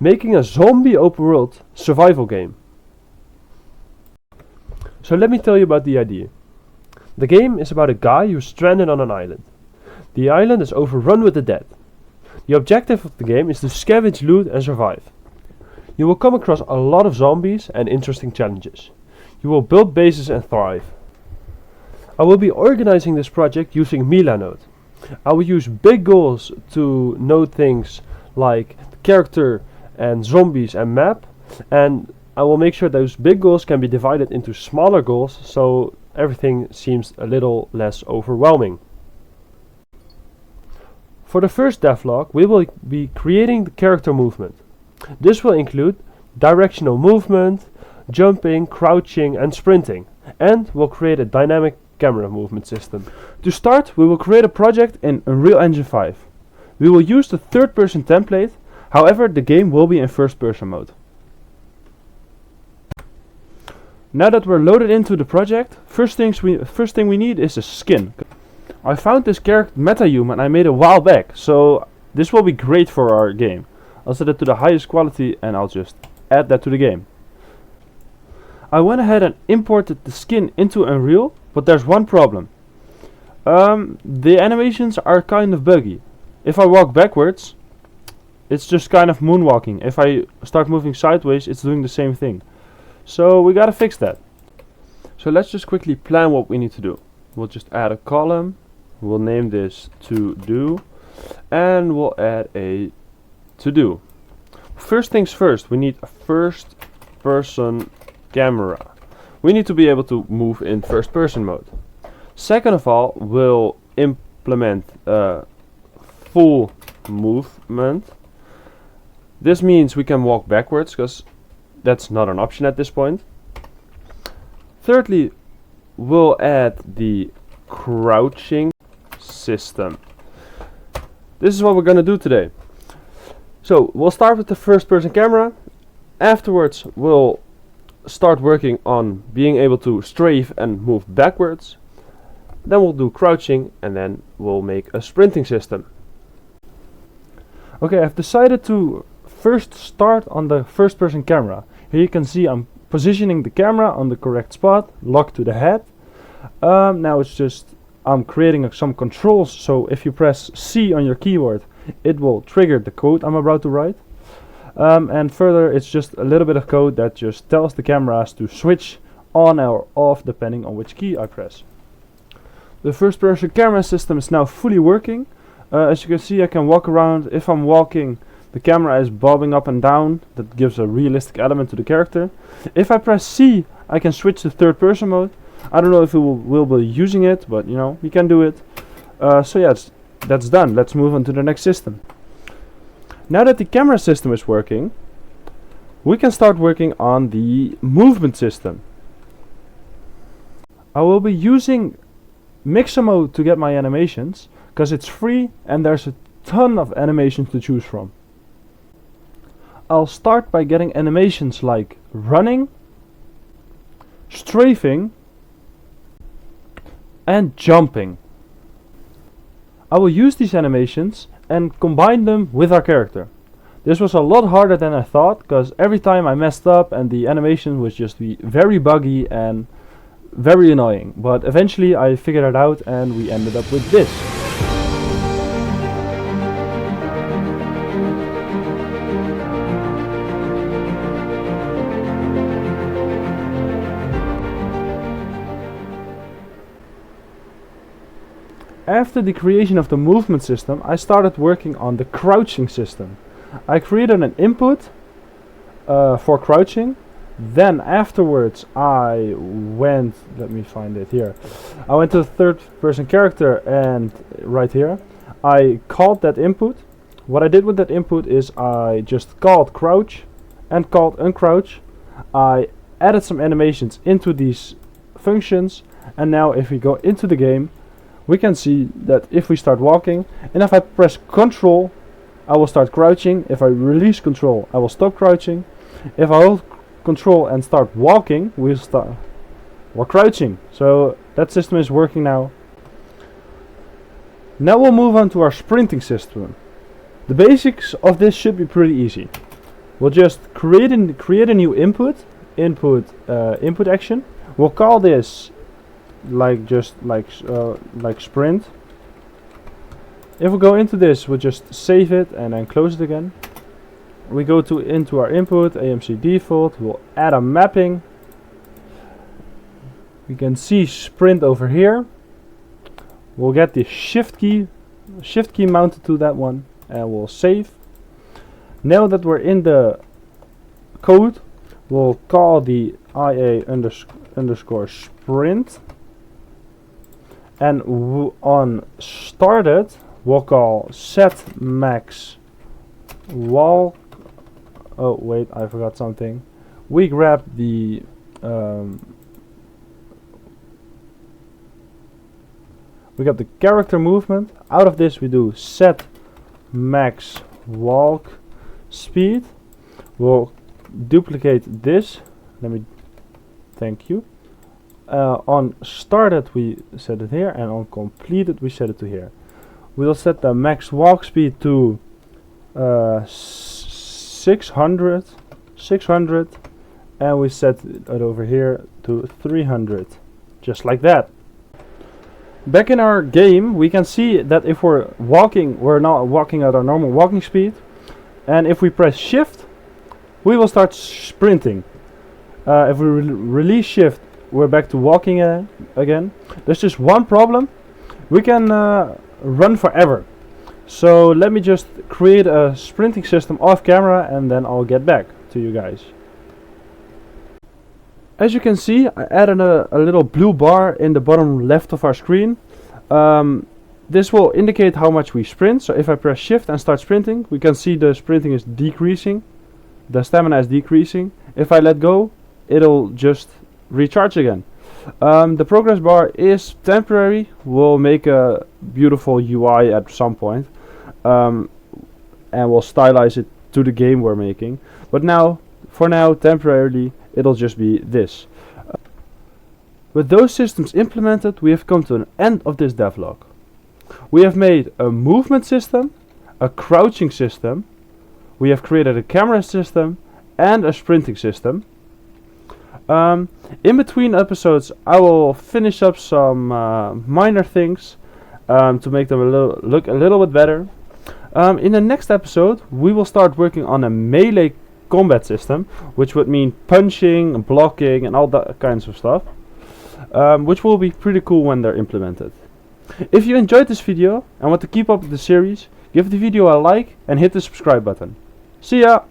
making a zombie open world survival game. So let me tell you about the idea. The game is about a guy who's stranded on an island. The island is overrun with the dead. The objective of the game is to scavenge loot and survive. You will come across a lot of zombies and interesting challenges. You will build bases and thrive. I will be organizing this project using Mila Node. I will use big goals to node things like character and zombies and map, and I will make sure those big goals can be divided into smaller goals so everything seems a little less overwhelming. For the first devlog, we will be creating the character movement. This will include directional movement, jumping, crouching and sprinting, and we'll create a dynamic camera movement system. To start, we will create a project in Unreal Engine 5. We will use the third-person template, however the game will be in first-person mode. Now that we're loaded into the project, first thing we need is a skin. I found this character MetaHuman I made a while back, so this will be great for our game. I'll set it to the highest quality and I'll just add that to the game. I went ahead and imported the skin into Unreal, but there's one problem. The animations are kind of buggy. If I walk backwards, it's just kind of moonwalking. If I start moving sideways, it's doing the same thing. So we gotta fix that. So let's just quickly plan what we need to do. We'll just add a column. We'll name this to do, and we'll add a to do. First things first, we need a first person camera. We need to be able to move in first person mode. Second of all, we'll implement full movement. This means we can walk backwards because that's not an option at this point. Thirdly, we'll add the crouching system. This is what we're gonna do today. So we'll start with the first person camera. Afterwards we'll start working on being able to strafe and move backwards. Then we'll do crouching and then we'll make a sprinting system. Okay, I've decided to first start on the first person camera. Here you can see I'm positioning the camera on the correct spot, locked to the head. Now it's just I'm creating some controls, so if you press C on your keyboard it will trigger the code I'm about to write. And further it's just a little bit of code that just tells the cameras to switch on or off depending on which key I press. The first person camera system is now fully working. As you can see, I can walk around. If I'm walking, the camera is bobbing up and down. That gives a realistic element to the character. If I press C, I can switch to third person mode. I don't know if we will be using it, but you know, we can do it. So yeah, that's done. Let's move on to the next system. Now that the camera system is working, we can start working on the movement system. I will be using Mixer mode to get my animations, because it's free and there's a ton of animations to choose from. I'll start by getting animations like running, strafing and jumping. I will use these animations and combine them with our character. This was a lot harder than I thought, because every time I messed up and the animation was just very buggy and very annoying. But eventually I figured it out and we ended up with this. After the creation of the movement system, I started working on the crouching system. I created an input for crouching. Then afterwards I went, let me find it here. I went to the third person character and right here I called that input. What I did with that input is I just called crouch and called uncrouch. I added some animations into these functions, and now if we go into the game, we can see that if we start walking, and if I press Control, I will start crouching. If I release Control, I will stop crouching. If I hold Control and start walking, we're crouching. So that system is working now. Now we'll move on to our sprinting system. The basics of this should be pretty easy. we'll just create a new input action. We'll call this like sprint. If we go into this, we'll just save it and then close it again. We go into our input, AMC default, we'll add a mapping. We can see sprint over here. We'll get the shift key mounted to that one, and we'll save. Now that we're in the code, we'll call the IA underscore sprint, and on started we'll call set max walk. Oh wait, I forgot something. We grab the we got the character movement. Out of this we do set max walk speed. We'll duplicate this. Thank you. On started we set it here, and on completed we set it to here. We'll set the max walk speed to 600, and we set it over here to 300, just like that. Back in our game, we can see that if we're walking, we're not walking at our normal walking speed, and if we press shift, we will start sprinting. If we release shift, we're back to walking again. There's just one problem: we can run forever. So let me just create a sprinting system off camera, and then I'll get back to you guys. As you can see, I added a little blue bar in the bottom left of our screen. This will indicate how much we sprint. So if I press shift and start sprinting, we can see the sprinting is decreasing. The stamina is decreasing. If I let go, it'll just recharge again. The progress bar is temporary. We'll make a beautiful UI at some point, and we'll stylize it to the game we're making. But for now, temporarily, it'll just be this. With those systems implemented, we have come to an end of this devlog. We have made a movement system, a crouching system, we have created a camera system, and a sprinting system. In between episodes, I will finish up some minor things to make them look a little bit better. In the next episode, we will start working on a melee combat system, which would mean punching and blocking and all that kinds of stuff, which will be pretty cool when they're implemented. If you enjoyed this video and want to keep up with the series, give the video a like and hit the subscribe button. See ya!